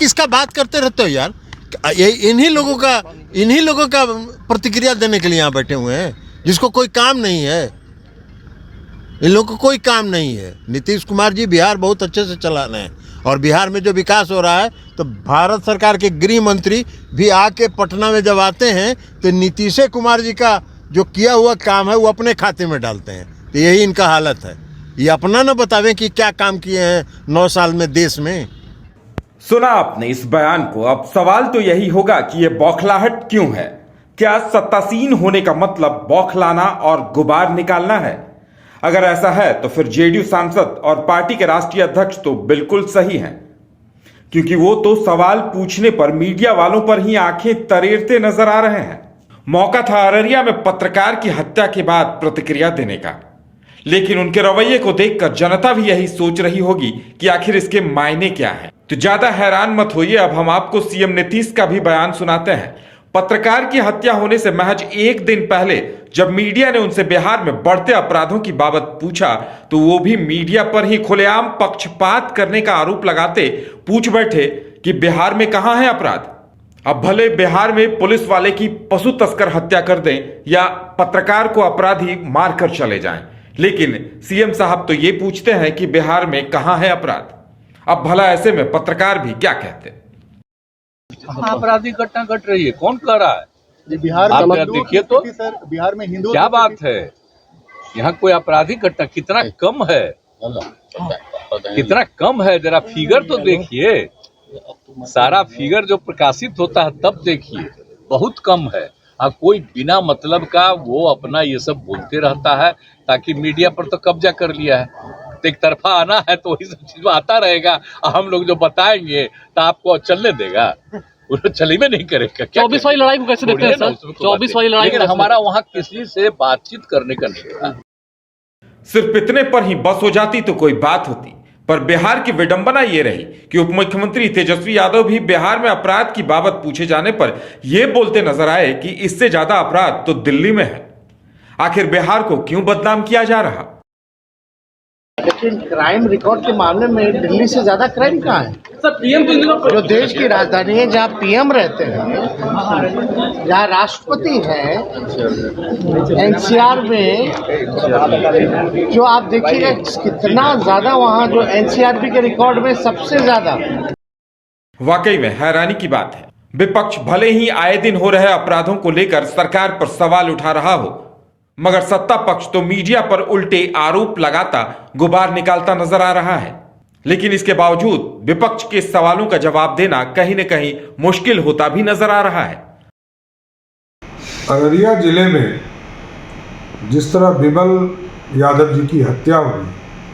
किसका बात करते रहते हो यार? ये इन्हीं लोगों का प्रतिक्रिया देने के लिए यहाँ बैठे हुए हैं, जिसको कोई काम नहीं है। इन लोगों को कोई काम नहीं है। नीतीश कुमार जी बिहार बहुत अच्छे से चला रहे हैं, और बिहार में जो विकास हो रहा है, तो भारत सरकार के गृह मंत्री भी आके पटना में जब आते हैं तो नीतीश कुमार जी का जो किया हुआ काम है वो अपने खाते में डालते हैं। तो यही इनका हालत है। ये अपना न बतावें कि क्या काम किए हैं 9 साल में देश में। सुना आपने इस बयान को। अब सवाल तो यही होगा कि ये बौखलाहट क्यों है? क्या सत्तासीन होने का मतलब बौखलाना और गुबार निकालना है? अगर ऐसा है तो फिर जेडीयू सांसद और पार्टी के राष्ट्रीय अध्यक्ष तो बिल्कुल सही हैं, क्योंकि वो तो सवाल पूछने पर मीडिया वालों पर ही आंखें तरेरते नजर आ रहे हैं। मौका था अररिया में पत्रकार की हत्या के बाद प्रतिक्रिया देने का, लेकिन उनके रवैये को देखकर जनता भी यही सोच रही होगी कि आखिर इसके मायने क्या हैं। तो ज्यादा हैरान मत होइए, अब हम आपको सीएम नीतीश का भी बयान सुनाते हैं। पत्रकार की हत्या होने से महज एक दिन पहले जब मीडिया ने उनसे बिहार में बढ़ते अपराधों की बाबत पूछा, तो वो भी मीडिया पर ही खुलेआम पक्षपात करने का आरोप लगाते पूछ बैठे कि बिहार में कहां है अपराध। अब भले बिहार में पुलिस वाले की पशु तस्कर हत्या कर दें या पत्रकार को अपराधी मारकर चले जाएं, लेकिन सीएम साहब तो ये पूछते हैं कि बिहार में कहां है अपराध। अब भला ऐसे में पत्रकार भी क्या कहते? आपराधिक घटना घट रही है, कौन कह रहा है? बिहार आप में देखिए तो सर, बिहार में हिंदू क्या बात है? यहाँ कोई आपराधिक घटना कितना कम है, कितना कम है। जरा फिगर तो देखिए, सारा फिगर जो प्रकाशित होता है तब देखिए, बहुत कम है। अब कोई बिना मतलब का वो अपना ये सब बोलते रहता है ताकि मीडिया पर तो कब्जा कर लिया है। तो एक तरफा आना है तो वही सब चीज आता रहेगा, हम लोग जो बताएंगे तो आपको चलने देगा, वो चली में नहीं करेगा। 24 वाली लड़ाई को कैसे देखते हैं सर? 24 वाली लड़ाई, लेकिन हमारा वहाँ किसी से बातचीत करने का नहीं था। सिर्फ इतने पर ही बस हो जाती तो कोई बात होती, पर बिहार की विडंबना ये रही कि उप मुख्यमंत्री तेजस्वी यादव भी बिहार में अपराध की बाबत पूछे जाने पर यह बोलते नजर आए कि इससे ज्यादा अपराध तो दिल्ली में है। आखिर बिहार को क्यों बदनाम किया जा रहा? लेकिन क्राइम रिकॉर्ड के मामले में दिल्ली से ज्यादा क्राइम कहाँ है? सर पीएम जो देश की राजधानी है, जहाँ पीएम रहते हैं, जहाँ राष्ट्रपति हैं, एनसीआर में जो आप देखिएगा कितना ज्यादा, वहाँ जो एनसीआरबी के रिकॉर्ड में सबसे ज्यादा। वाकई में हैरानी की बात है। विपक्ष भले ही आए दिन हो रहे अपराधों को लेकर सरकार पर सवाल उठा रहा हो, मगर सत्ता पक्ष तो मीडिया पर उल्टे आरोप लगाता गुबार निकालता नजर आ रहा है। लेकिन इसके बावजूद विपक्ष के सवालों का जवाब देना कहीं न कहीं मुश्किल होता भी नजर आ रहा है। अररिया जिले में जिस तरह बिमल यादव जी की हत्या हुई,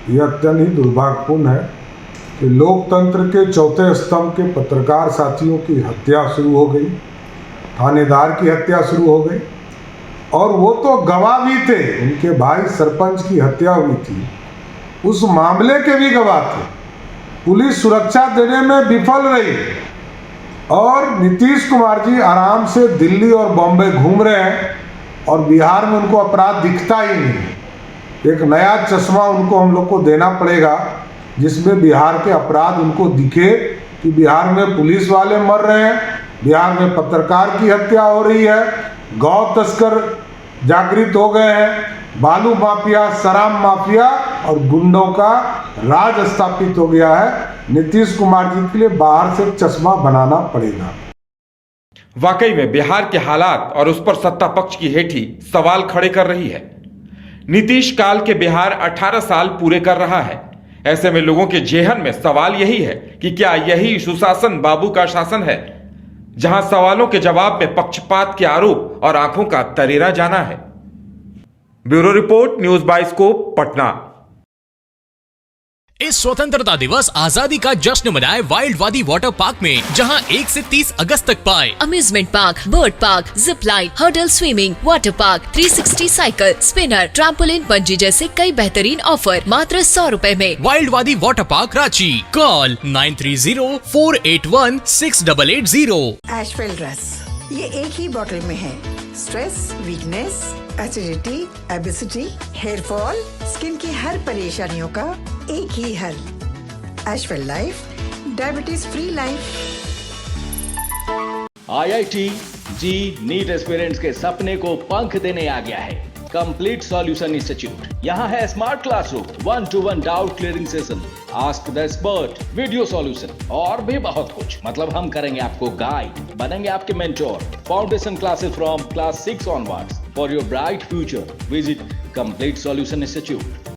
यह अत्यंत ही दुर्भाग्यपूर्ण है कि लोकतंत्र के चौथे स्तंभ के पत्रकार साथियों की हत्या शुरू हो गई, थानेदार की हत्या शुरू हो गई, और वो तो गवाह भी थे। उनके भाई सरपंच की हत्या हुई थी, उस मामले के भी गवाह थे। पुलिस सुरक्षा देने में विफल रही, और नीतीश कुमार जी आराम से दिल्ली और बॉम्बे घूम रहे हैं, और बिहार में उनको अपराध दिखता ही नहीं। एक नया चश्मा उनको हम लोग को देना पड़ेगा, जिसमें बिहार के अपराध उनको दिखे कि बिहार में पुलिस वाले मर रहे हैं, बिहार में पत्रकार की हत्या हो रही है, गौ तस्कर जागृत हो गए हैं, बालू माफिया, शराब माफिया और गुंडों का राज स्थापित हो गया है। नीतीश कुमार जी के लिए बाहर से चश्मा बनाना पड़ेगा। वाकई में बिहार के हालात और उस पर सत्ता पक्ष की हेठी सवाल खड़े कर रही है। नीतीश काल के बिहार 18 साल पूरे कर रहा है। ऐसे में लोगों के जेहन में सवाल यही है कि क्या यही सुशासन बाबू का शासन है, जहां सवालों के जवाब में पक्षपात के आरोप और आंखों का तरेरा जाना है। Bureau report, news bioscope, Patna. इस स्वतंत्रता दिवस आजादी का जश्न मनाए वाइल्ड वादी वाटर पार्क में, जहां 1 से 30 अगस्त तक पाए amusement park, boat park, zip line, hurdle swimming, water park, 360 cycle, spinner, trampoline, bungee जैसे कई बेहतरीन ऑफर मात्र 100 रुपए में। Wild Wadi water park Ranchi. Call 9304816880। Ashwell रस, ये एक ही बोतल में है। Stress, weakness, acidity, obesity, hair fall, skin की हर परेशानियों का एक ही हल। Ashwell life, diabetes free life. IIT JEE NEET aspirants के सपने को पंख देने आ गया है कंप्लीट सॉल्यूशन इंस्टीट्यूट। यहाँ है smart classroom, 1-to-1 doubt clearing session, ask the expert, video solution और भी बहुत कुछ। मतलब हम करेंगे आपको गाइड, बनेंगे आपके mentor. Foundation classes from class 6 onwards for your bright future. Visit complete solution institute,